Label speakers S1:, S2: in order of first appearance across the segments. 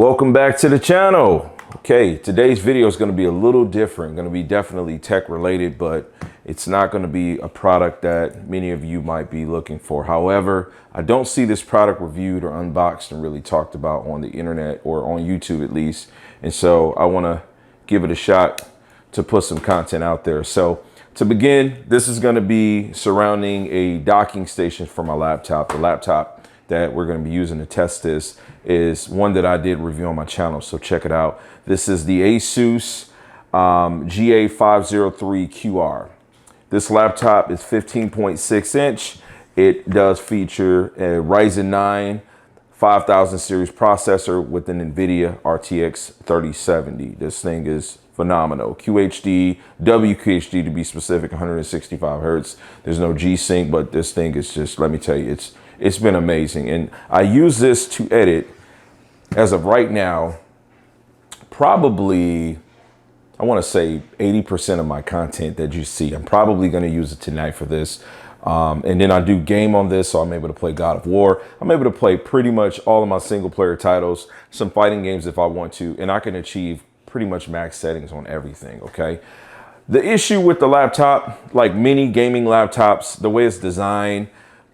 S1: Welcome back to the channel. Okay, today's video is going to be a little different. Going to be definitely tech related, but it's not going to be a product that many of you might be looking for. However, I don't see this product reviewed or unboxed and really talked about on the internet or on YouTube at least. And so I want to give it a shot to put some content out there. So to begin, this is going to be surrounding a docking station for my laptop. The laptop that we're going to be using to test this is one that I did review on my channel, so check it out. This is the Asus GA503QR. This laptop is 15.6 inch. It does feature a Ryzen 9 5000 series processor with an NVIDIA RTX 3070. This thing is phenomenal. QHD, WQHD to be specific, 165 hertz. There's no G-Sync, but this thing is just, let me tell you, it's been amazing. And I use this to edit, as of right now, probably, I want to say 80% of my content that you see. I'm probably going to use it tonight for this. And then I do game on this, so I'm able to play God of War. I'm able to play pretty much all of my single player titles, some fighting games if I want to, and I can achieve pretty much max settings on everything, okay? The issue with the laptop, like many gaming laptops, the way it's designed,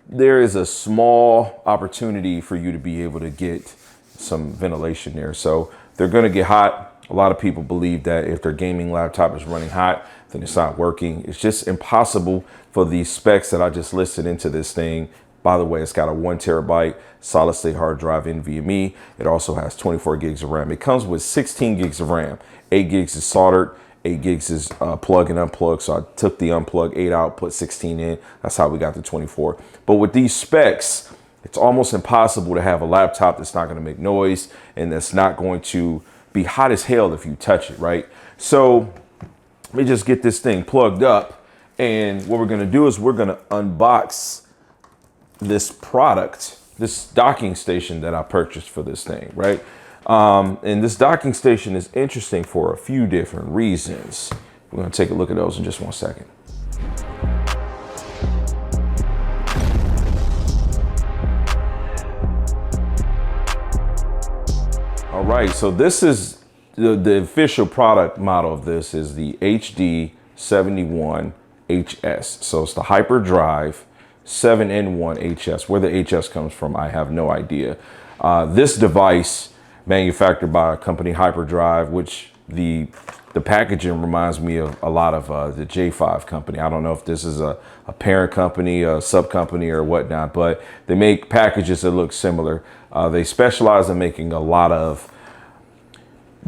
S1: there is a small opportunity for you to be able to get some ventilation there. So they're going to get hot. A lot of people believe that if their gaming laptop is running hot, then it's not working. It's just impossible for the specs that I just listed into this thing. By the way, it's got a 1 terabyte solid state hard drive NVMe. It also has 24 gigs of RAM. It comes with 16 gigs of RAM. 8 gigs is soldered. 8 gigs is plug and unplug. So I took the unplug 8 out, put 16 in. That's how we got the 24. But with these specs, it's almost impossible to have a laptop that's not going to make noise and that's not going to be hot as hell if you touch it, right? So let me just get this thing plugged up. And what we're going to do is we're going to unbox this product, this docking station that I purchased for this thing, right? And this docking station is interesting for a few different reasons. We're going to take a look at those in just 1 second. All right, so this is the official product model of this is the HD71HS. So it's the HyperDrive 7-in-1 HS. Where the HS comes from, I have no idea. This device, manufactured by a company, HyperDrive, which the packaging reminds me of a lot of the J5 company. I don't know if this is a parent company, a sub company or whatnot, but they make packages that look similar. They specialize in making a lot of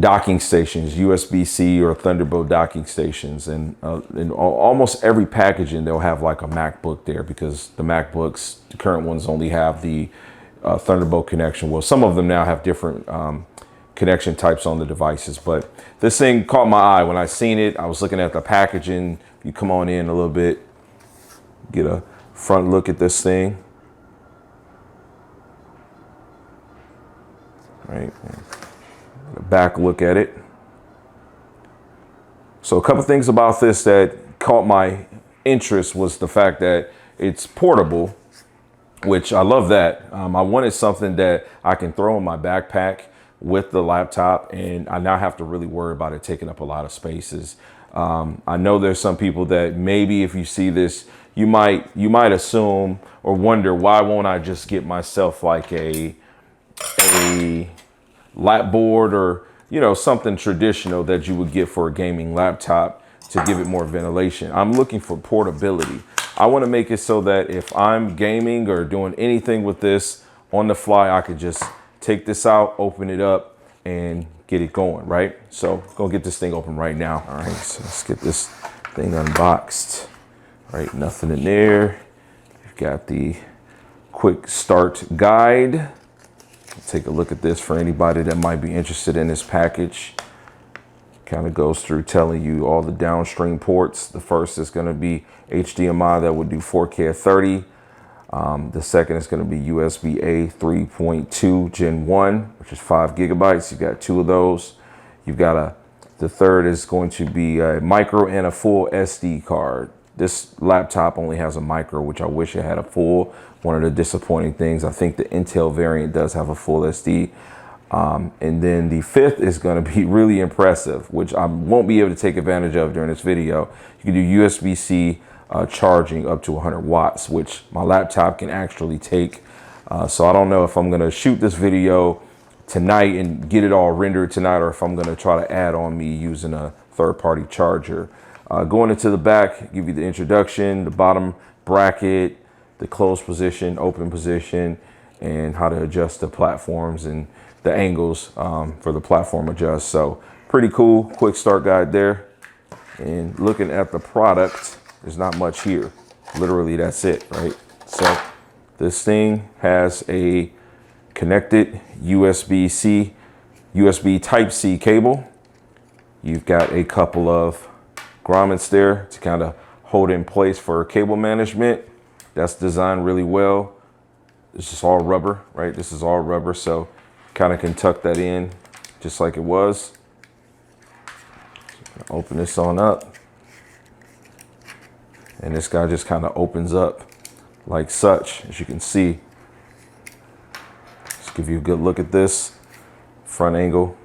S1: docking stations, USB-C or Thunderbolt docking stations, and in almost every packaging they'll have like a MacBook there, because the MacBooks, the current ones, only have the Thunderbolt connection. Well, some of them now have different connection types on the devices, but this thing caught my eye when I seen it. I was looking at the packaging. You come on in a little bit, get a front look at this thing, right? A back look at it. So a couple things about this that caught my interest was the fact that it's portable, which I love that. I wanted something that I can throw in my backpack with the laptop, and I not have to really worry about it taking up a lot of spaces. I know there's some people that maybe if you see this, you might assume or wonder, why won't I just get myself like a lap board or, you know, something traditional that you would get for a gaming laptop to give it more ventilation. I'm looking for portability. I want to make it so that if I'm gaming or doing anything with this on the fly, I could just take this out, open it up, and get it going, right? So go get this thing open right now. All right, so let's get this thing unboxed. All right, nothing in there. You've got the quick start guide. Take a look at this for anybody that might be interested in this package. Kind of goes through telling you all the downstream ports. The first is going to be HDMI that would do 4K at 30. The second is going to be USB-A 3.2 Gen 1, which is 5 gigabytes. You've got 2 of those. You've got the third is going to be a micro and a full SD card. This laptop only has a micro, which I wish it had a full. One of the disappointing things, I think the Intel variant does have a full SD. And then the fifth is going to be really impressive, which I won't be able to take advantage of during this video. You can do USB-C charging up to 100 watts, which my laptop can actually take. So I don't know if I'm going to shoot this video tonight and get it all rendered tonight, or if I'm going to try to add on me using a third-party charger. Going into the back, give you the introduction, the bottom bracket, the closed position, open position, and how to adjust the platforms and the angles for the platform adjust. So pretty cool, quick start guide there. And looking at the product, there's not much here. Literally, that's it, right? So this thing has a connected USB Type-C cable. You've got a couple of grommets there to kind of hold in place for cable management. That's designed really well. It's just all rubber, right? This is all rubber, so kind of can tuck that in just like it was. Open this on up. And this guy just kind of opens up like such, as you can see. Just give you a good look at this. Front angle,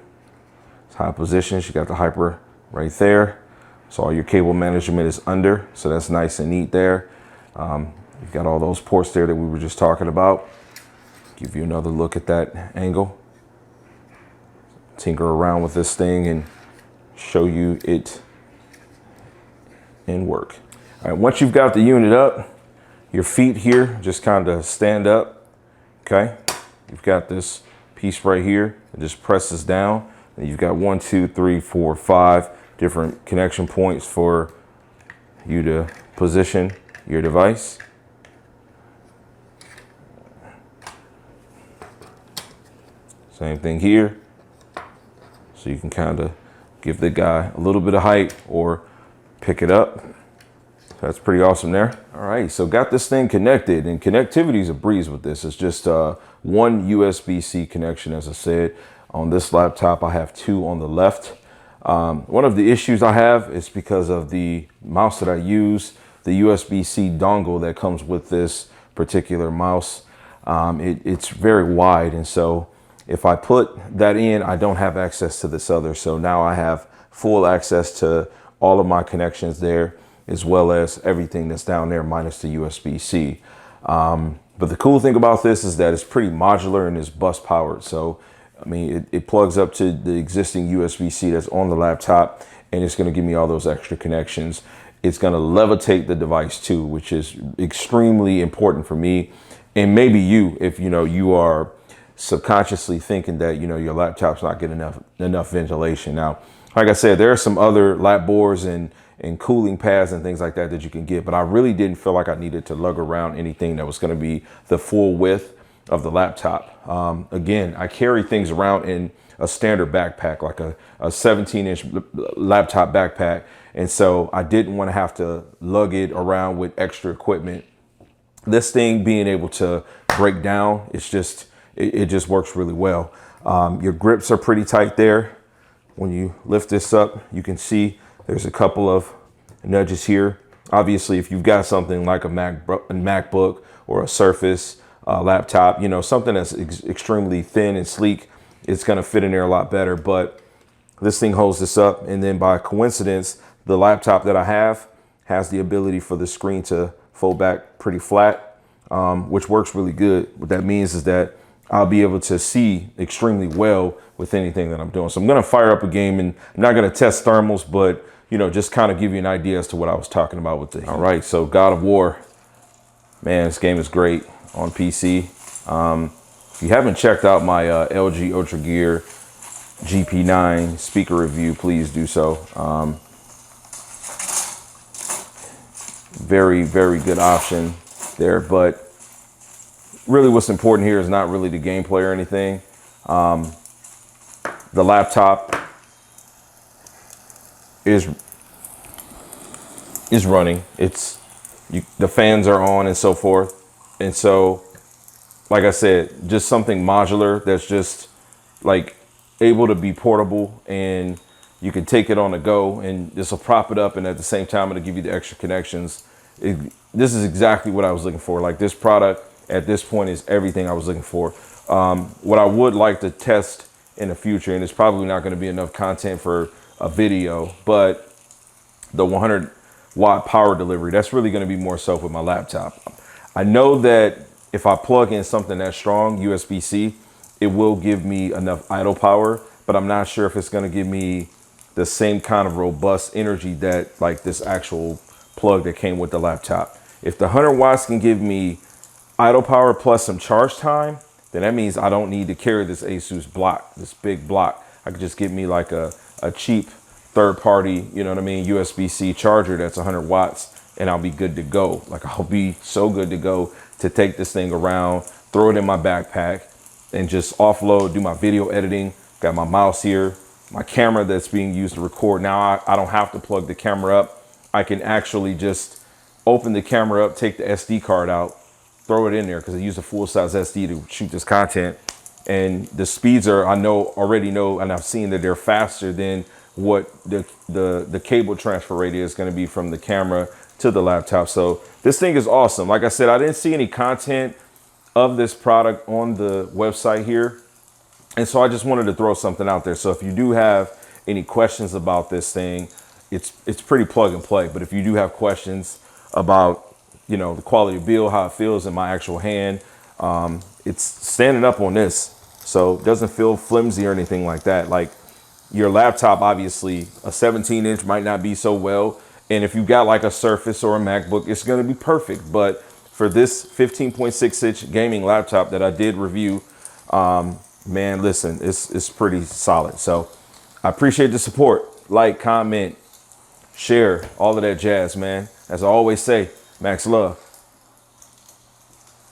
S1: it's high positions. You got the hyper right there. So all your cable management is under, so that's nice and neat there. You've got all those ports there that we were just talking about. Give you another look at that angle. Tinker around with this thing and show you it in work. All right, once you've got the unit up, your feet here just kind of stand up, okay? You've got this piece right here that just presses down, and you've got 1, 2, 3, 4, 5 different connection points for you to position your device. Same thing here. So you can kind of give the guy a little bit of height or pick it up. That's pretty awesome there. All right, so got this thing connected, and connectivity is a breeze with this. It's just one USB-C connection, as I said. On this laptop, I have 2 on the left. One of the issues I have is because of the mouse that I use, the USB-C dongle that comes with this particular mouse. It's very wide, and so if I put that in, I don't have access to this other. So now I have full access to all of my connections there, as well as everything that's down there minus the USB-C. But the cool thing about this is that it's pretty modular and it's bus powered. So, I mean, it plugs up to the existing USB-C that's on the laptop, and it's gonna give me all those extra connections. It's gonna levitate the device too, which is extremely important for me. And maybe you, if you are subconsciously thinking that your laptop's not getting enough ventilation. Now, like I said, there are some other lap boards and cooling pads and things like that that you can get, but I really didn't feel like I needed to lug around anything that was going to be the full width of the laptop. Again, I carry things around in a standard backpack, like a 17-inch laptop backpack, and so I didn't want to have to lug it around with extra equipment. This thing being able to break down, it just works really well. Your grips are pretty tight there. When you lift this up, you can see there's a couple of nudges here. Obviously, if you've got something like a MacBook or a Surface laptop, something that's extremely thin and sleek, it's gonna fit in there a lot better. But this thing holds this up, and then by coincidence, the laptop that I have has the ability for the screen to fold back pretty flat, which works really good. What that means is that I'll be able to see extremely well with anything that I'm doing. So I'm gonna fire up a game, and I'm not gonna test thermals, but just kind of give you an idea as to what I was talking about with the. All right, so God of War, man, this game is great on PC. If you haven't checked out my LG Ultra Gear GP9 speaker review, please do so. Very, very good option there, but really what's important here is not really the gameplay or anything. The laptop is running. The fans are on and so forth. And so, like I said, just something modular that's just like able to be portable, and you can take it on the go, and this will prop it up, and at the same time it'll give you the extra connections. This is exactly what I was looking for. Like, this product at this point is everything I was looking for. What I would like to test in the future, and it's probably not going to be enough content for a video, but the 100-watt power delivery, that's really going to be more so with my laptop. I know that if I plug in something that strong, USB-C, it will give me enough idle power, but I'm not sure if it's going to give me the same kind of robust energy that like this actual plug that came with the laptop. If the 100 watts can give me idle power plus some charge time, then that means I don't need to carry this Asus block, this big block. I could just get me like a cheap third party, you know what I mean, USB-C charger that's 100 watts, and I'll be good to go. Like, I'll be so good to go to take this thing around, throw it in my backpack, and just offload, do my video editing. Got my mouse here, my camera that's being used to record. Now I don't have to plug the camera up. I can actually just open the camera up, take the SD card out, throw it in there, because I use a full-size SD to shoot this content. And the speeds are, I already know, and I've seen that they're faster than what the cable transfer rate is going to be from the camera to the laptop. So this thing is awesome. Like I said, I didn't see any content of this product on the website here, and so I just wanted to throw something out there. So if you do have any questions about this thing, it's pretty plug and play. But if you do have questions about, you know, the quality of build, how it feels in my actual hand, it's standing up on this, so it doesn't feel flimsy or anything like that. Like, your laptop, obviously a 17-inch might not be so well, and if you got like a Surface or a MacBook, it's going to be perfect. But for this 15.6-inch gaming laptop that I did review, man, listen, it's pretty solid. So I appreciate the support. Like, comment, share, all of that jazz, man. As I always say, Max love.